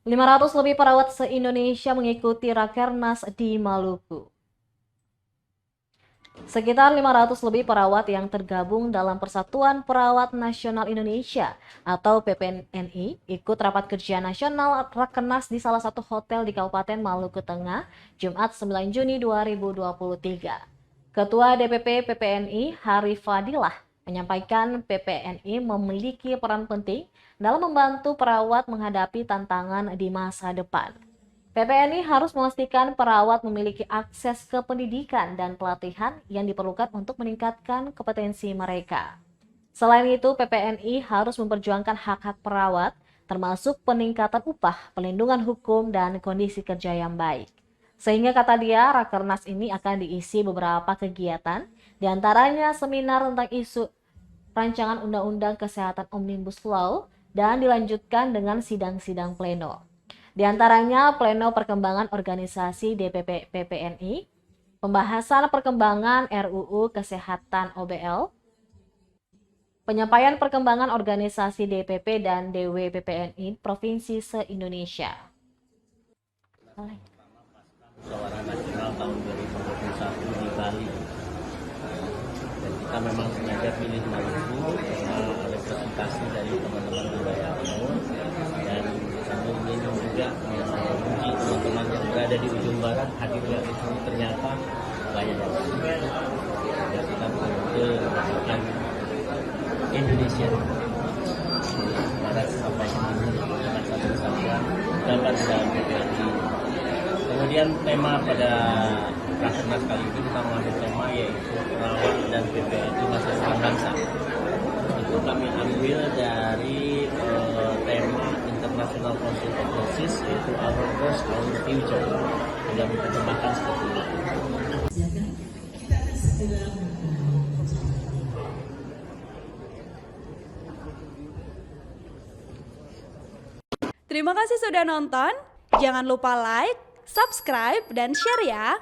500 lebih perawat se-Indonesia mengikuti Rakernas di Maluku. Sekitar 500 lebih perawat yang tergabung dalam Persatuan Perawat Nasional Indonesia atau PPNI ikut rapat kerja nasional Rakernas di salah satu hotel di Kabupaten Maluku Tengah, Jumat 9 Juni 2023. Ketua DPP PPNI Hari Fadilah menyampaikan PPNI memiliki peran penting dalam membantu perawat menghadapi tantangan di masa depan. PPNI harus memastikan perawat memiliki akses ke pendidikan dan pelatihan yang diperlukan untuk meningkatkan kompetensi mereka. Selain itu, PPNI harus memperjuangkan hak-hak perawat, termasuk peningkatan upah, pelindungan hukum, dan kondisi kerja yang baik. Sehingga kata dia, Rakernas ini akan diisi beberapa kegiatan, diantaranya seminar tentang isu rancangan Undang-Undang Kesehatan Omnibus Law dan dilanjutkan dengan sidang-sidang pleno. Di antaranya pleno perkembangan organisasi DPP PPNI, pembahasan perkembangan RUU Kesehatan OBL, penyampaian perkembangan organisasi DPP dan DW PPNI Provinsi se-Indonesia. Musyawarah Nasional tahun 2021 di Bali. Dan kita memang sengaja pilih Maluku karena representasi dari teman-teman budaya timur, dan kami ingin juga menguji teman-teman yang berada di ujung barat hadir di sini ternyata banyak yang sehingga kita betul-betul merasakan Indonesia barat sampai timur dengan satu kesatuan dapat dalam PPNI. Kemudian tema pada Rakernas kali ini kita mengambil tema yaitu perawat dan PPNI masa depan bangsa. Itu kami ambil dari tema International Council of Nurses yaitu Our First Our Future, yang diterjemahkan seperti itu. Terima kasih sudah nonton. Jangan lupa like, subscribe, dan share ya.